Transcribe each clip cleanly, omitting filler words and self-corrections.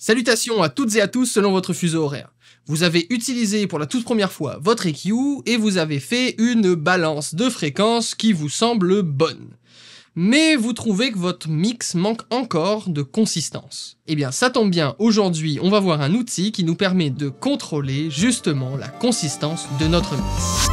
Salutations à toutes et à tous selon votre fuseau horaire. Vous avez utilisé pour la toute première fois votre EQ et vous avez fait une balance de fréquences qui vous semble bonne. Mais vous trouvez que votre mix manque encore de consistance. Eh bien ça tombe bien, aujourd'hui on va voir un outil qui nous permet de contrôler justement la consistance de notre mix.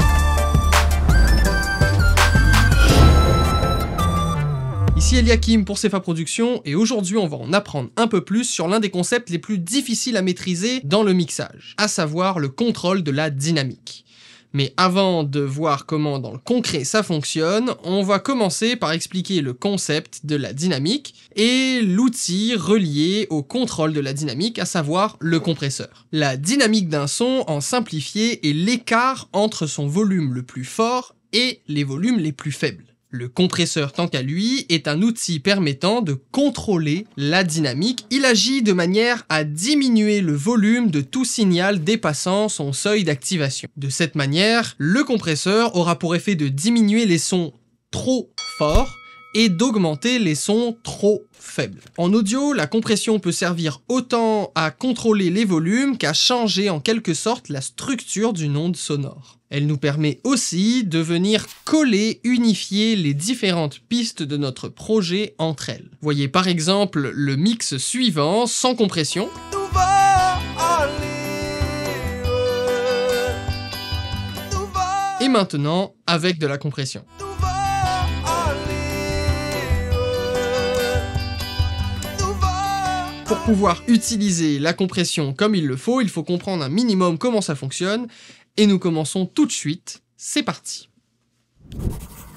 Ici Eliakim pour Cefa Productions et aujourd'hui on va en apprendre un peu plus sur l'un des concepts les plus difficiles à maîtriser dans le mixage, à savoir le contrôle de la dynamique. Mais avant de voir comment dans le concret ça fonctionne, on va commencer par expliquer le concept de la dynamique et l'outil relié au contrôle de la dynamique, à savoir le compresseur. La dynamique d'un son, en simplifié, est l'écart entre son volume le plus fort et les volumes les plus faibles. Le compresseur, tant qu'à lui, est un outil permettant de contrôler la dynamique. Il agit de manière à diminuer le volume de tout signal dépassant son seuil d'activation. De cette manière, le compresseur aura pour effet de diminuer les sons trop forts et d'augmenter les sons trop faibles. En audio, la compression peut servir autant à contrôler les volumes qu'à changer en quelque sorte la structure d'une onde sonore. Elle nous permet aussi de venir coller, unifier les différentes pistes de notre projet entre elles. Voyez par exemple le mix suivant sans compression. Et maintenant avec de la compression. Pour pouvoir utiliser la compression comme il le faut comprendre un minimum comment ça fonctionne. Et nous commençons tout de suite, c'est parti.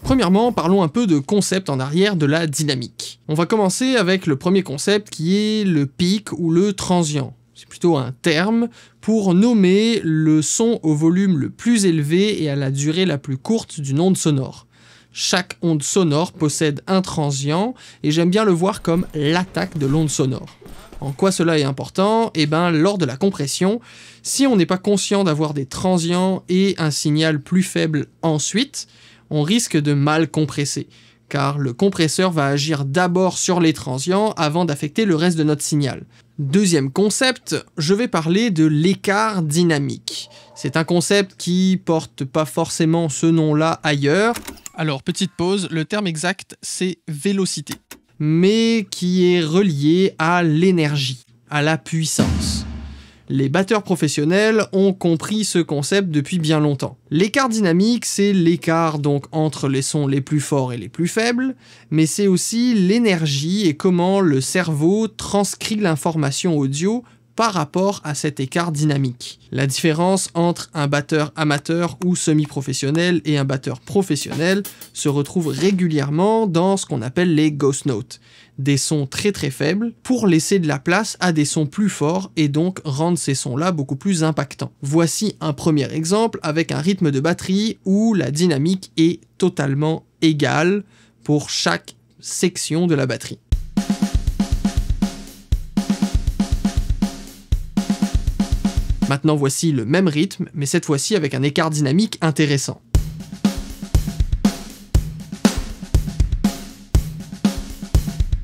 Premièrement, parlons un peu de concept en arrière de la dynamique. On va commencer avec le premier concept qui est le pic ou le transient. C'est plutôt un terme pour nommer le son au volume le plus élevé et à la durée la plus courte d'une onde sonore. Chaque onde sonore possède un transient et j'aime bien le voir comme l'attaque de l'onde sonore. En quoi cela est important? Eh bien, lors de la compression, si on n'est pas conscient d'avoir des transients et un signal plus faible ensuite, on risque de mal compresser, car le compresseur va agir d'abord sur les transients avant d'affecter le reste de notre signal. Deuxième concept, je vais parler de l'écart dynamique. C'est un concept qui porte pas forcément ce nom-là ailleurs. Alors, petite pause, le terme exact, c'est vélocité, mais qui est relié à l'énergie, à la puissance. Les batteurs professionnels ont compris ce concept depuis bien longtemps. L'écart dynamique, c'est l'écart donc entre les sons les plus forts et les plus faibles, mais c'est aussi l'énergie et comment le cerveau transcrit l'information audio par rapport à cet écart dynamique. La différence entre un batteur amateur ou semi-professionnel et un batteur professionnel se retrouve régulièrement dans ce qu'on appelle les ghost notes, des sons très très faibles pour laisser de la place à des sons plus forts et donc rendre ces sons-là beaucoup plus impactants. Voici un premier exemple avec un rythme de batterie où la dynamique est totalement égale pour chaque section de la batterie. Maintenant voici le même rythme, mais cette fois-ci avec un écart dynamique intéressant.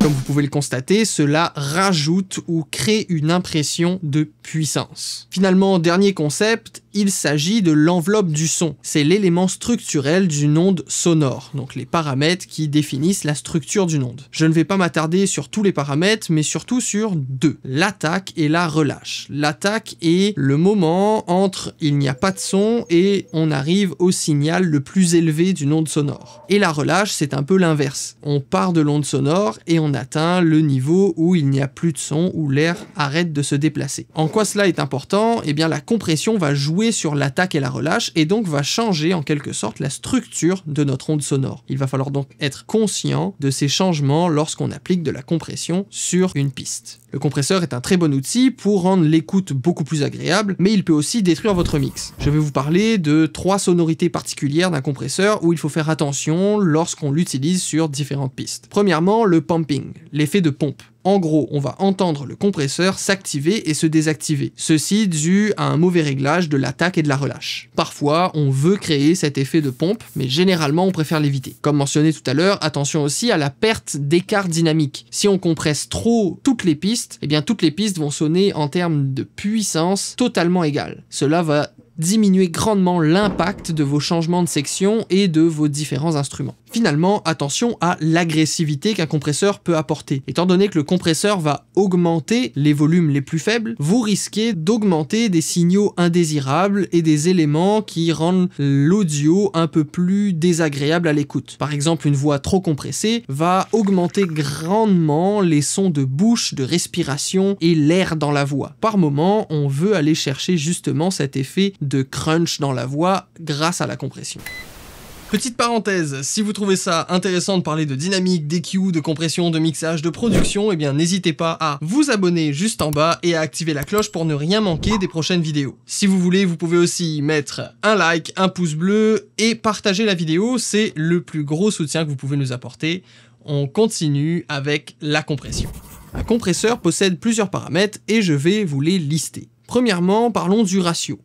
Comme vous pouvez le constater, cela rajoute ou crée une impression de puissance. Finalement, dernier concept, il s'agit de l'enveloppe du son. C'est l'élément structurel d'une onde sonore, donc les paramètres qui définissent la structure d'une onde. Je ne vais pas m'attarder sur tous les paramètres, mais surtout sur deux, l'attaque et la relâche. L'attaque est le moment entre il n'y a pas de son et on arrive au signal le plus élevé d'une onde sonore. Et la relâche, c'est un peu l'inverse. On part de l'onde sonore et on atteint le niveau où il n'y a plus de son, où l'air arrête de se déplacer. En quoi cela est important? Eh bien la compression va jouer sur l'attaque et la relâche et donc va changer en quelque sorte la structure de notre onde sonore. Il va falloir donc être conscient de ces changements lorsqu'on applique de la compression sur une piste. Le compresseur est un très bon outil pour rendre l'écoute beaucoup plus agréable, mais il peut aussi détruire votre mix. Je vais vous parler de 3 sonorités particulières d'un compresseur où il faut faire attention lorsqu'on l'utilise sur différentes pistes. Premièrement, le pumping, l'effet de pompe. En gros, on va entendre le compresseur s'activer et se désactiver. Ceci dû à un mauvais réglage de l'attaque et de la relâche. Parfois, on veut créer cet effet de pompe, mais généralement, on préfère l'éviter. Comme mentionné tout à l'heure, attention aussi à la perte d'écart dynamique. Si on compresse trop toutes les pistes, twist, eh bien toutes les pistes vont sonner en termes de puissance totalement égales. Cela va diminuer grandement l'impact de vos changements de section et de vos différents instruments. Finalement, attention à l'agressivité qu'un compresseur peut apporter. Étant donné que le compresseur va augmenter les volumes les plus faibles, vous risquez d'augmenter des signaux indésirables et des éléments qui rendent l'audio un peu plus désagréable à l'écoute. Par exemple, une voix trop compressée va augmenter grandement les sons de bouche, de respiration et l'air dans la voix. Par moment, on veut aller chercher justement cet effet de crunch dans la voix grâce à la compression. Petite parenthèse, si vous trouvez ça intéressant de parler de dynamique, d'EQ, de compression, de mixage, de production, eh bien n'hésitez pas à vous abonner juste en bas et à activer la cloche pour ne rien manquer des prochaines vidéos. Si vous voulez, vous pouvez aussi mettre un like, un pouce bleu et partager la vidéo, c'est le plus gros soutien que vous pouvez nous apporter. On continue avec la compression. Un compresseur possède plusieurs paramètres et je vais vous les lister. Premièrement, parlons du ratio.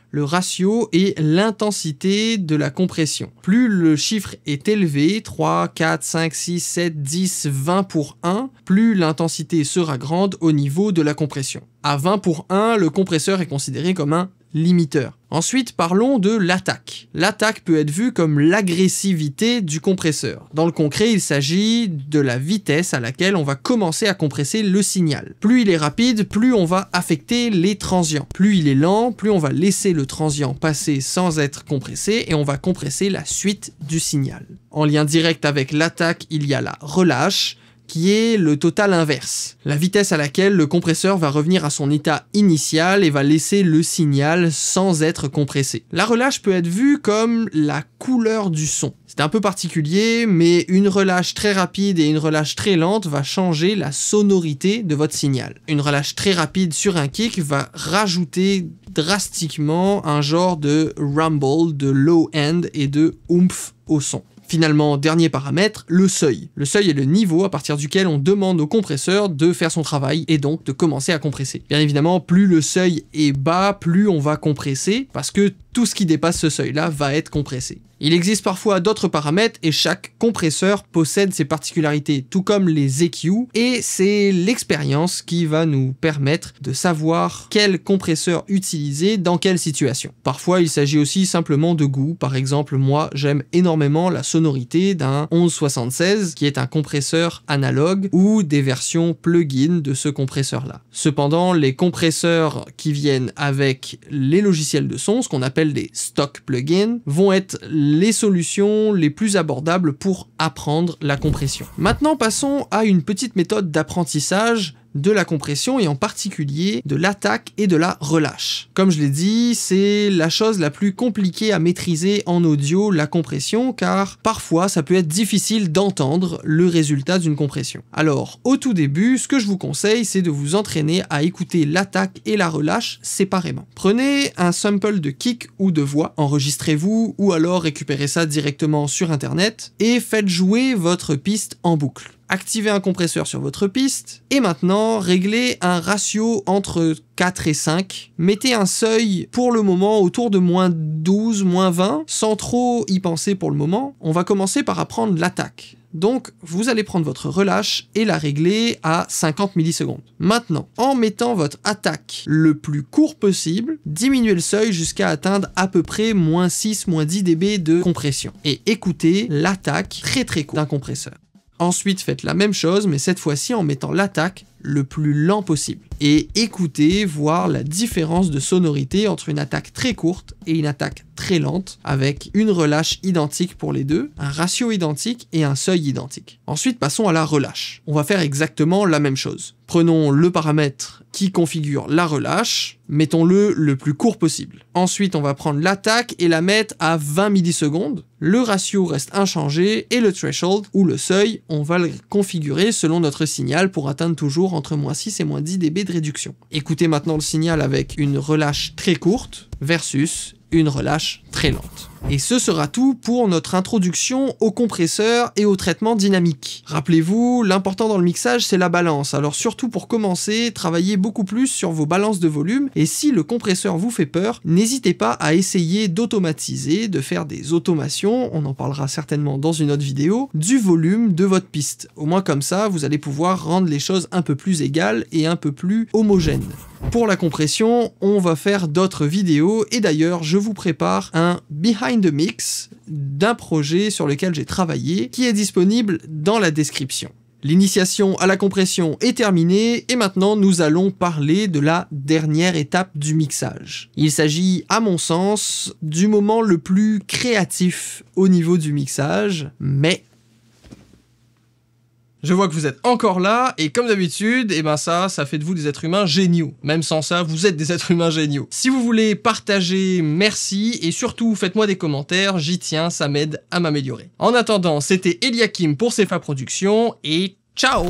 Le ratio est l'intensité de la compression. Plus le chiffre est élevé, 3, 4, 5, 6, 7, 10, 20 pour 1, plus l'intensité sera grande au niveau de la compression. À 20 pour 1, le compresseur est considéré comme un limiteur. Ensuite, parlons de l'attaque. L'attaque peut être vue comme l'agressivité du compresseur. Dans le concret, il s'agit de la vitesse à laquelle on va commencer à compresser le signal. Plus il est rapide, plus on va affecter les transients. Plus il est lent, plus on va laisser le transient passer sans être compressé et on va compresser la suite du signal. En lien direct avec l'attaque, il y a la relâche, qui est le total inverse. La vitesse à laquelle le compresseur va revenir à son état initial et va laisser le signal sans être compressé. La relâche peut être vue comme la couleur du son. C'est un peu particulier, mais une relâche très rapide et une relâche très lente va changer la sonorité de votre signal. Une relâche très rapide sur un kick va rajouter drastiquement un genre de rumble, de low end et de oomph au son. Finalement, dernier paramètre, le seuil. Le seuil est le niveau à partir duquel on demande au compresseur de faire son travail et donc de commencer à compresser. Bien évidemment, plus le seuil est bas, plus on va compresser parce que tout ce qui dépasse ce seuil-là va être compressé. Il existe parfois d'autres paramètres et chaque compresseur possède ses particularités, tout comme les EQ, et c'est l'expérience qui va nous permettre de savoir quel compresseur utiliser dans quelle situation. Parfois, il s'agit aussi simplement de goût. Par exemple, moi, j'aime énormément la sonorité d'un 1176 qui est un compresseur analogue ou des versions plugin de ce compresseur-là. Cependant, les compresseurs qui viennent avec les logiciels de son, ce qu'on appelle des stock plugins, vont être les solutions les plus abordables pour apprendre la compression. Maintenant, passons à une petite méthode d'apprentissage de la compression et en particulier de l'attaque et de la relâche. Comme je l'ai dit, c'est la chose la plus compliquée à maîtriser en audio, la compression, car parfois ça peut être difficile d'entendre le résultat d'une compression. Alors, au tout début, ce que je vous conseille, c'est de vous entraîner à écouter l'attaque et la relâche séparément. Prenez un sample de kick ou de voix, enregistrez-vous ou alors récupérez ça directement sur internet et faites jouer votre piste en boucle. Activez un compresseur sur votre piste, et maintenant, réglez un ratio entre 4 et 5. Mettez un seuil pour le moment autour de -12, -20, sans trop y penser pour le moment. On va commencer par apprendre l'attaque. Donc, vous allez prendre votre relâche et la régler à 50 millisecondes. Maintenant, en mettant votre attaque le plus court possible, diminuez le seuil jusqu'à atteindre à peu près -6, -10 dB de compression. Et écoutez l'attaque très courte d'un compresseur. Ensuite, faites la même chose, mais cette fois-ci en mettant l'attaque le plus lent possible. Et écoutez, voir la différence de sonorité entre une attaque très courte et une attaque très lente, avec une relâche identique pour les deux, un ratio identique et un seuil identique. Ensuite, passons à la relâche. On va faire exactement la même chose. Prenons le paramètre qui configure la relâche, mettons-le le plus court possible. Ensuite, on va prendre l'attaque et la mettre à 20 millisecondes. Le ratio reste inchangé et le threshold, ou le seuil, on va le configurer selon notre signal pour atteindre toujours entre -6 et -10 dB de réduction. Écoutez maintenant le signal avec une relâche très courte versus une relâche très lente. Et ce sera tout pour notre introduction au compresseur et au traitement dynamique. Rappelez-vous, l'important dans le mixage, c'est la balance. Alors surtout pour commencer, travaillez beaucoup plus sur vos balances de volume. Et si le compresseur vous fait peur, n'hésitez pas à essayer d'automatiser, de faire des automations, on en parlera certainement dans une autre vidéo, du volume de votre piste. Au moins comme ça, vous allez pouvoir rendre les choses un peu plus égales et un peu plus homogènes. Pour la compression, on va faire d'autres vidéos et d'ailleurs, je vous prépare un Behind the Mix d'un projet sur lequel j'ai travaillé qui est disponible dans la description. L'initiation à la compression est terminée et maintenant nous allons parler de la dernière étape du mixage. Il s'agit, à mon sens, du moment le plus créatif au niveau du mixage, mais je vois que vous êtes encore là, et comme d'habitude, et ben ça fait de vous des êtres humains géniaux. Même sans ça, vous êtes des êtres humains géniaux. Si vous voulez partager, merci, et surtout, faites-moi des commentaires, j'y tiens, ça m'aide à m'améliorer. En attendant, c'était Eliakim pour CFA Productions, et ciao!